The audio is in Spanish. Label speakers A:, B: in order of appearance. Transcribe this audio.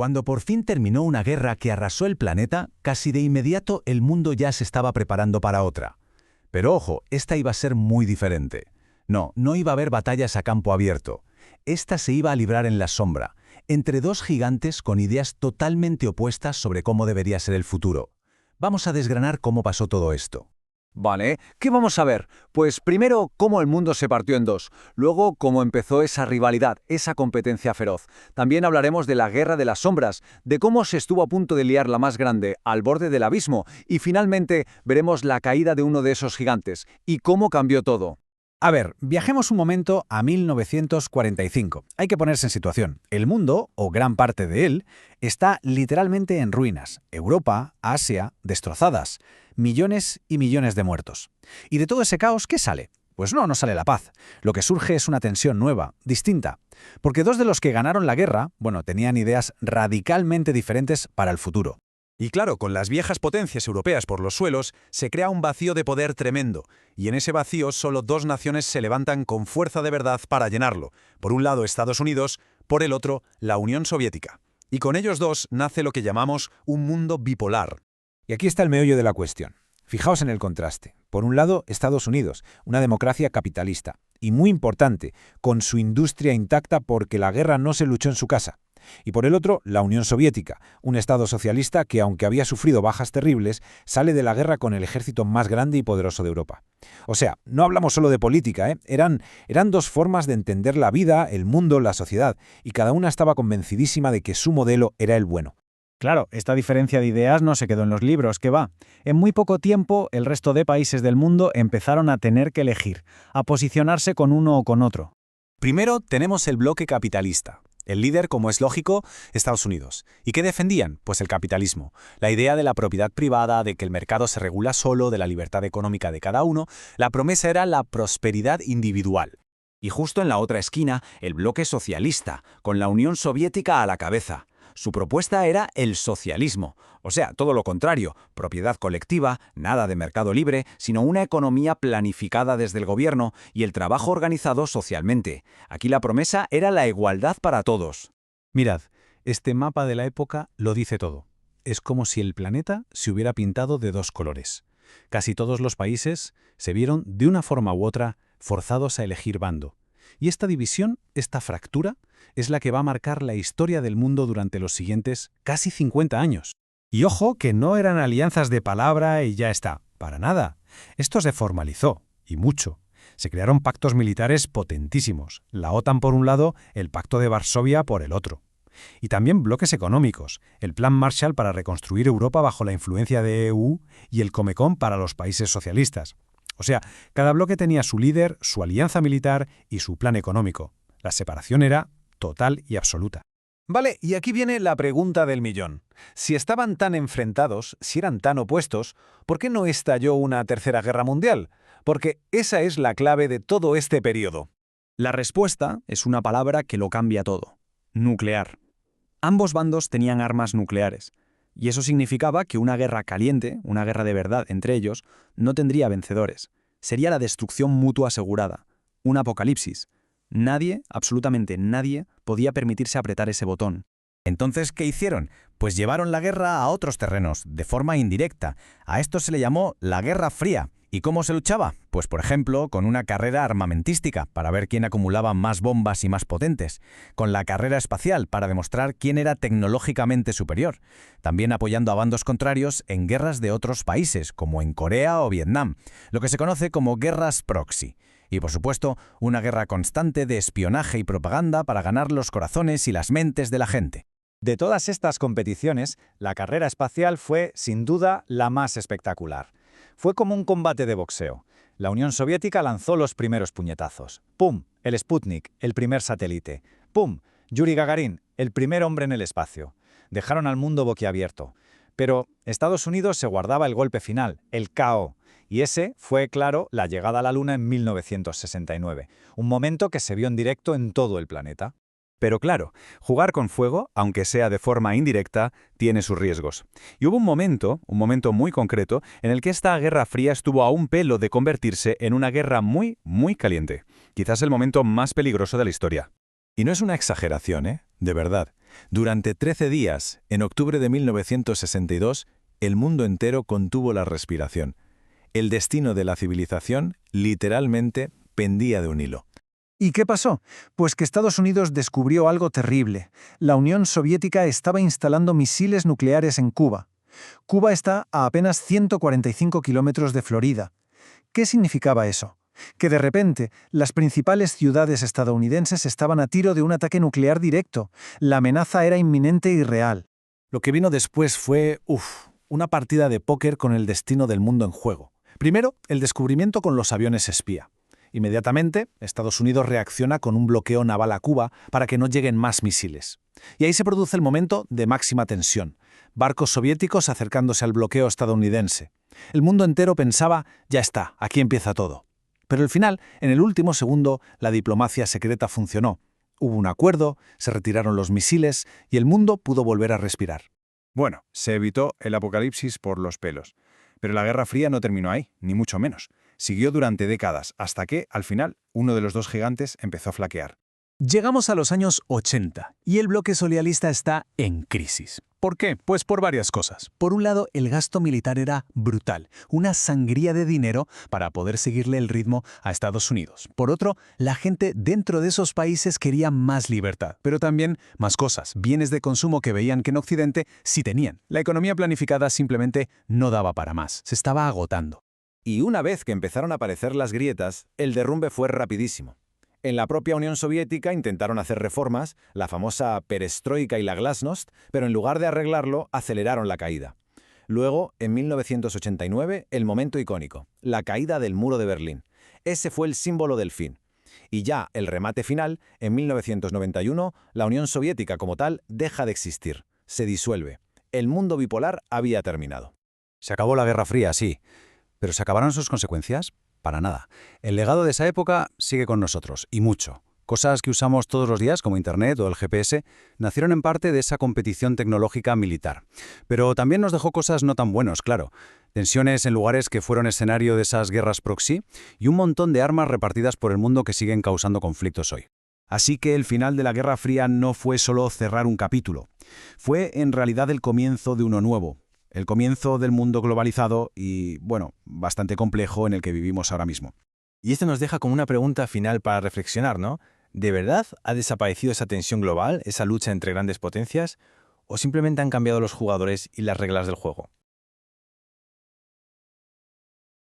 A: Cuando por fin terminó una guerra que arrasó el planeta, casi de inmediato el mundo ya se estaba preparando para otra. Pero ojo, esta iba a ser muy diferente. No iba a haber batallas a campo abierto. Esta se iba a librar en la sombra, entre dos gigantes con ideas totalmente opuestas sobre cómo debería ser el futuro. Vamos a desgranar cómo pasó todo esto.
B: Vale, ¿qué vamos a ver? Pues primero, cómo el mundo se partió en dos. Luego, cómo empezó esa rivalidad, esa competencia feroz. También hablaremos de la Guerra de las Sombras, de cómo se estuvo a punto de liar la más grande, al borde del abismo. Y finalmente, veremos la caída de uno de esos gigantes y cómo cambió todo.
C: A ver, viajemos un momento a 1945. Hay que ponerse en situación. El mundo, o gran parte de él, está literalmente en ruinas. Europa, Asia, destrozadas. Millones y millones de muertos. ¿Y de todo ese caos qué sale? Pues no sale la paz. Lo que surge es una tensión nueva, distinta. Porque dos de los que ganaron la guerra, tenían ideas radicalmente diferentes para el futuro.
D: Y claro, con las viejas potencias europeas por los suelos, se crea un vacío de poder tremendo, y en ese vacío solo dos naciones se levantan con fuerza de verdad para llenarlo. Por un lado Estados Unidos, por el otro la Unión Soviética. Y con ellos dos nace lo que llamamos un mundo bipolar.
C: Y aquí está el meollo de la cuestión. Fijaos en el contraste. Por un lado, Estados Unidos, una democracia capitalista, y muy importante, con su industria intacta porque la guerra no se luchó en su casa. Y por el otro, la Unión Soviética, un Estado socialista que, aunque había sufrido bajas terribles, sale de la guerra con el ejército más grande y poderoso de Europa. O sea, no hablamos solo de política, eran dos formas de entender la vida, el mundo, la sociedad, y cada una estaba convencidísima de que su modelo era el bueno.
E: Claro, esta diferencia de ideas no se quedó en los libros, ¿qué va? En muy poco tiempo, el resto de países del mundo empezaron a tener que elegir, a posicionarse con uno o con otro.
A: Primero tenemos el bloque capitalista. El líder, como es lógico, Estados Unidos. ¿Y qué defendían? Pues el capitalismo. La idea de la propiedad privada, de que el mercado se regula solo, de la libertad económica de cada uno. La promesa era la prosperidad individual.
B: Y justo en la otra esquina, el bloque socialista, con la Unión Soviética a la cabeza. Su propuesta era el socialismo, o sea, todo lo contrario, propiedad colectiva, nada de mercado libre, sino una economía planificada desde el gobierno y el trabajo organizado socialmente. Aquí la promesa era la igualdad para todos.
A: Mirad, este mapa de la época lo dice todo. Es como si el planeta se hubiera pintado de dos colores. Casi todos los países se vieron, de una forma u otra, forzados a elegir bando. Y esta división, esta fractura, es la que va a marcar la historia del mundo durante los siguientes casi 50 años. Y ojo que no eran alianzas de palabra y ya está, para nada. Esto se formalizó, y mucho. Se crearon pactos militares potentísimos, la OTAN por un lado, el Pacto de Varsovia por el otro. Y también bloques económicos, el Plan Marshall para reconstruir Europa bajo la influencia de EU y el Comecon para los países socialistas. O sea, cada bloque tenía su líder, su alianza militar y su plan económico. La separación era total y absoluta. Vale, y aquí viene la pregunta del millón. Si estaban tan enfrentados, si eran tan opuestos, ¿por qué no estalló una tercera guerra mundial? Porque esa es la clave de todo este periodo.
B: La respuesta es una palabra que lo cambia todo. Nuclear. Ambos bandos tenían armas nucleares. Y eso significaba que una guerra caliente, una guerra de verdad entre ellos, no tendría vencedores. Sería la destrucción mutua asegurada. Un apocalipsis. Nadie, absolutamente nadie, podía permitirse apretar ese botón.
A: Entonces, ¿qué hicieron? Pues llevaron la guerra a otros terrenos, de forma indirecta. A esto se le llamó la Guerra Fría. ¿Y cómo se luchaba? Pues, por ejemplo, con una carrera armamentística, para ver quién acumulaba más bombas y más potentes. Con la carrera espacial, para demostrar quién era tecnológicamente superior. También apoyando a bandos contrarios en guerras de otros países, como en Corea o Vietnam. Lo que se conoce como guerras proxy. Y, por supuesto, una guerra constante de espionaje y propaganda para ganar los corazones y las mentes de la gente.
E: De todas estas competiciones, la carrera espacial fue, sin duda, la más espectacular. Fue como un combate de boxeo. La Unión Soviética lanzó los primeros puñetazos. ¡Pum! El Sputnik, el primer satélite. ¡Pum! Yuri Gagarin, el primer hombre en el espacio. Dejaron al mundo boquiabierto. Pero Estados Unidos se guardaba el golpe final, el KO. Y ese fue, claro, la llegada a la Luna en 1969. Un momento que se vio en directo en todo el planeta.
D: Pero claro, jugar con fuego, aunque sea de forma indirecta, tiene sus riesgos. Y hubo un momento muy concreto, en el que esta Guerra Fría estuvo a un pelo de convertirse en una guerra muy, muy caliente. Quizás el momento más peligroso de la historia. Y no es una exageración, De verdad. Durante 13 días, en octubre de 1962, el mundo entero contuvo la respiración. El destino de la civilización, literalmente, pendía de un hilo.
F: ¿Y qué pasó? Pues que Estados Unidos descubrió algo terrible. La Unión Soviética estaba instalando misiles nucleares en Cuba. Cuba está a apenas 145 kilómetros de Florida. ¿Qué significaba eso? Que de repente las principales ciudades estadounidenses estaban a tiro de un ataque nuclear directo. La amenaza era inminente y real.
A: Lo que vino después fue, una partida de póker con el destino del mundo en juego. Primero, el descubrimiento con los aviones espía. Inmediatamente, Estados Unidos reacciona con un bloqueo naval a Cuba para que no lleguen más misiles. Y ahí se produce el momento de máxima tensión. Barcos soviéticos acercándose al bloqueo estadounidense. El mundo entero pensaba, ya está, aquí empieza todo. Pero al final, en el último segundo, la diplomacia secreta funcionó. Hubo un acuerdo, se retiraron los misiles y el mundo pudo volver a respirar.
B: Bueno, se evitó el apocalipsis por los pelos. Pero la Guerra Fría no terminó ahí, ni mucho menos. Siguió durante décadas, hasta que, al final, uno de los dos gigantes empezó a flaquear.
A: Llegamos a los años 80 y el bloque socialista está en crisis. ¿Por qué? Pues por varias cosas. Por un lado, el gasto militar era brutal, una sangría de dinero para poder seguirle el ritmo a Estados Unidos. Por otro, la gente dentro de esos países quería más libertad, pero también más cosas, bienes de consumo que veían que en Occidente sí tenían. La economía planificada simplemente no daba para más, se estaba agotando.
C: Y una vez que empezaron a aparecer las grietas, el derrumbe fue rapidísimo. En la propia Unión Soviética intentaron hacer reformas, la famosa perestroika y la glasnost, pero en lugar de arreglarlo, aceleraron la caída. Luego, en 1989, el momento icónico, la caída del muro de Berlín. Ese fue el símbolo del fin. Y ya el remate final, en 1991, la Unión Soviética como tal deja de existir, se disuelve. El mundo bipolar había terminado.
A: Se acabó la Guerra Fría, sí. ¿Pero se acabaron sus consecuencias? Para nada. El legado de esa época sigue con nosotros, y mucho. Cosas que usamos todos los días, como Internet o el GPS, nacieron en parte de esa competición tecnológica militar. Pero también nos dejó cosas no tan buenas, claro. Tensiones en lugares que fueron escenario de esas guerras proxy y un montón de armas repartidas por el mundo que siguen causando conflictos hoy. Así que el final de la Guerra Fría no fue solo cerrar un capítulo. Fue en realidad el comienzo de uno nuevo. El comienzo del mundo globalizado y, bastante complejo en el que vivimos ahora mismo.
G: Y esto nos deja como una pregunta final para reflexionar, ¿no? ¿De verdad ha desaparecido esa tensión global, esa lucha entre grandes potencias? ¿O simplemente han cambiado los jugadores y las reglas del juego?